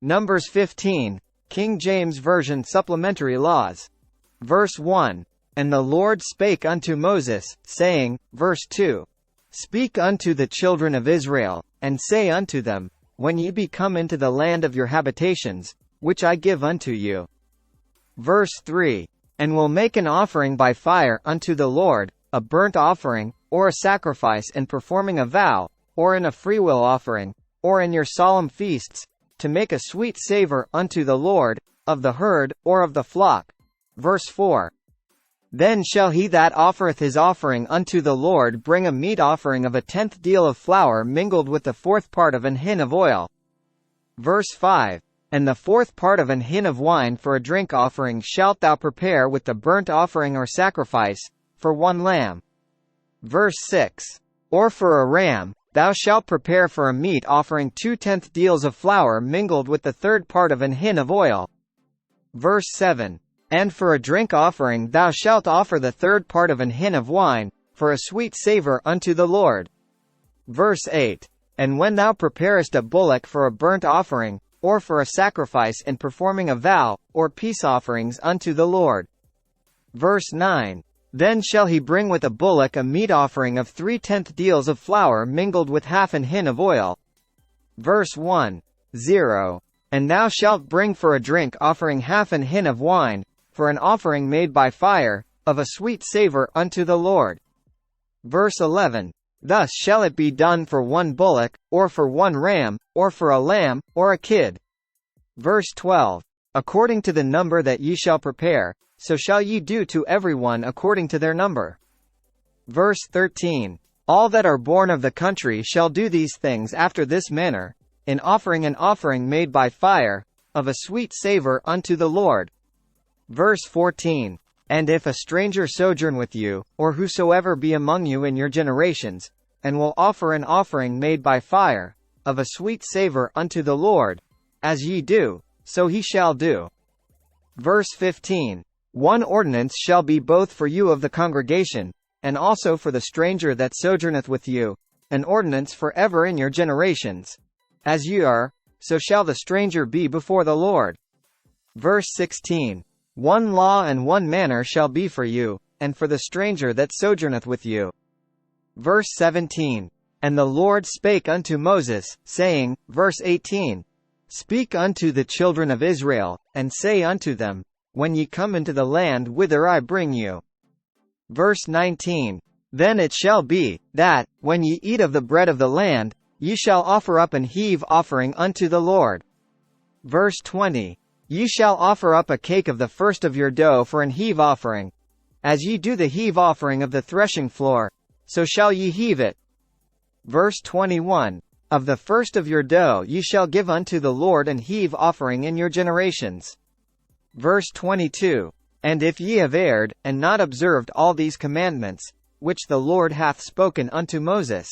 Numbers 15, King James Version Supplementary Laws. Verse 1. And the Lord spake unto Moses, saying, verse 2. Speak unto the children of Israel, and say unto them, when ye be come into the land of your habitations, which I give unto you. Verse 3. And will make an offering by fire unto the Lord, a burnt offering, or a sacrifice in performing a vow, or in a freewill offering, or in your solemn feasts, to make a sweet savor unto the Lord, of the herd, or of the flock. Verse 4. Then shall he that offereth his offering unto the Lord bring a meat offering of a 10th deal of flour mingled with the 4th part of an hin of oil. Verse 5. And the 4th part of an hin of wine for a drink offering shalt thou prepare with the burnt offering or sacrifice, for one lamb. Verse 6. Or for a ram, thou shalt prepare for a meat offering 2/10 deals of flour mingled with the 3rd part of an hin of oil. Verse 7. And for a drink offering thou shalt offer the 3rd part of an hin of wine, for a sweet savor unto the Lord. Verse 8. And when thou preparest a bullock for a burnt offering, or for a sacrifice in performing a vow, or peace offerings unto the Lord. Verse 9. Then shall he bring with a bullock a meat offering of 3/10 deals of flour mingled with half an hin of oil. Verse 1. 0. And thou shalt bring for a drink offering half an hin of wine, for an offering made by fire, of a sweet savor unto the Lord. Verse 11. Thus shall it be done for one bullock, or for one ram, or for a lamb, or a kid. Verse 12. According to the number that ye shall prepare, so shall ye do to every one according to their number. Verse 13. All that are born of the country shall do these things after this manner, in offering an offering made by fire, of a sweet savor unto the Lord. Verse 14. And if a stranger sojourn with you, or whosoever be among you in your generations, and will offer an offering made by fire, of a sweet savor unto the Lord, as ye do, so he shall do. Verse 15. One ordinance shall be both for you of the congregation, and also for the stranger that sojourneth with you, an ordinance for ever in your generations. As ye are, so shall the stranger be before the Lord. Verse 16. One law and one manner shall be for you, and for the stranger that sojourneth with you. Verse 17. And the Lord spake unto Moses, saying, verse 18. Speak unto the children of Israel, and say unto them, when ye come into the land whither I bring you. Verse 19. Then it shall be, that, when ye eat of the bread of the land, ye shall offer up an heave offering unto the Lord. Verse 20. Ye shall offer up a cake of the first of your dough for an heave offering. As ye do the heave offering of the threshing floor, so shall ye heave it. Verse 21. Of the first of your dough ye shall give unto the Lord an heave offering in your generations. Verse 22. And if ye have erred, and not observed all these commandments, which the Lord hath spoken unto Moses.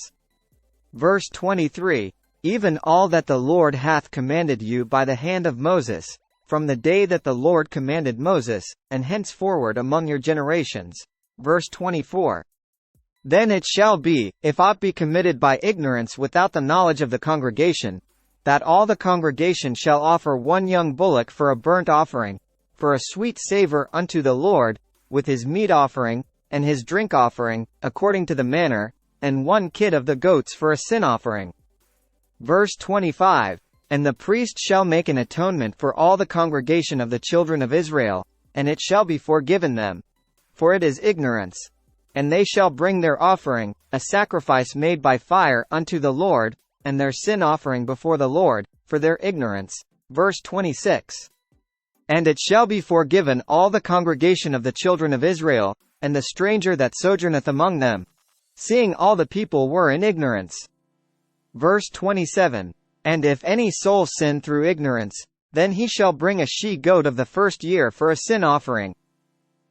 Verse 23. Even all that the Lord hath commanded you by the hand of Moses, from the day that the Lord commanded Moses, and henceforward among your generations. Verse 24. Then it shall be, if aught be committed by ignorance without the knowledge of the congregation, that all the congregation shall offer one young bullock for a burnt offering, for a sweet savor unto the Lord, with his meat offering, and his drink offering, according to the manner, and one kid of the goats for a sin offering. Verse 25. And the priest shall make an atonement for all the congregation of the children of Israel, and it shall be forgiven them. For it is ignorance. And they shall bring their offering, a sacrifice made by fire unto the Lord, and their sin offering before the Lord, for their ignorance. Verse 26. And it shall be forgiven all the congregation of the children of Israel, and the stranger that sojourneth among them, seeing all the people were in ignorance. Verse 27. And if any soul sin through ignorance, then he shall bring a she-goat of the first year for a sin offering.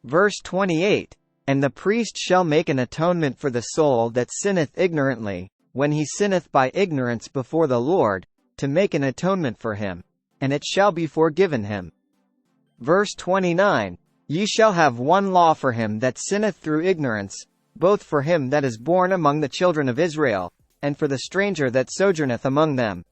Verse 28. And the priest shall make an atonement for the soul that sinneth ignorantly, when he sinneth by ignorance before the Lord, to make an atonement for him, and it shall be forgiven him. Verse 29. Ye shall have one law for him that sinneth through ignorance, both for him that is born among the children of Israel, and for the stranger that sojourneth among them.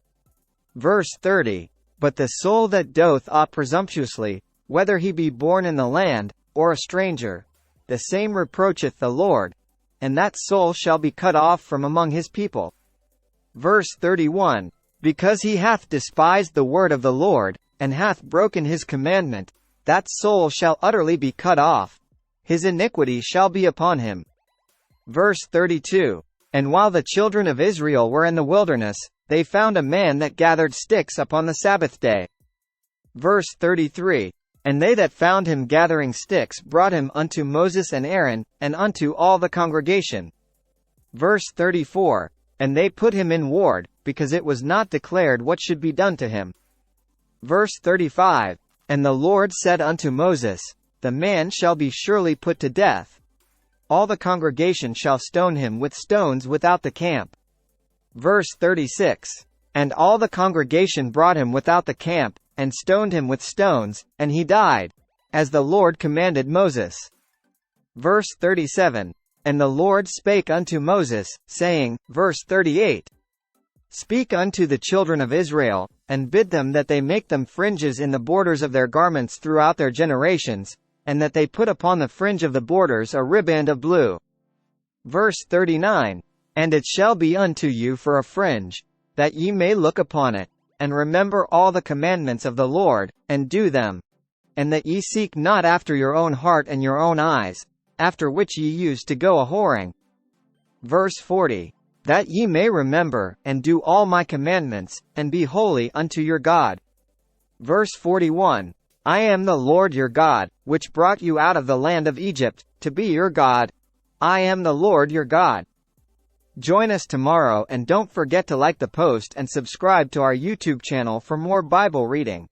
Verse 30. But the soul that doth aught presumptuously, whether he be born in the land, or a stranger, the same reproacheth the Lord, and that soul shall be cut off from among his people. Verse 31. Because he hath despised the word of the Lord, and hath broken his commandment, that soul shall utterly be cut off. His iniquity shall be upon him. Verse 32. And while the children of Israel were in the wilderness, they found a man that gathered sticks upon the Sabbath day. Verse 33. And they that found him gathering sticks brought him unto Moses and Aaron, and unto all the congregation. Verse 34. And they put him in ward, because it was not declared what should be done to him. Verse 35. And the Lord said unto Moses, The man shall be surely put to death. All the congregation shall stone him with stones without the camp. Verse 36. And all the congregation brought him without the camp, and stoned him with stones, and he died, as the Lord commanded Moses. Verse 37. And the Lord spake unto Moses, saying, verse 38. Speak unto the children of Israel, and bid them that they make them fringes in the borders of their garments throughout their generations, and that they put upon the fringe of the borders a riband of blue. Verse 39. And it shall be unto you for a fringe, that ye may look upon it, and remember all the commandments of the Lord, and do them. And that ye seek not after your own heart and your own eyes, after which ye used to go a-whoring. Verse 40. That ye may remember, and do all my commandments, and be holy unto your God. Verse 41. I am the Lord your God, which brought you out of the land of Egypt, to be your God. I am the Lord your God. Join us tomorrow and don't forget to like the post and subscribe to our YouTube channel for more Bible reading.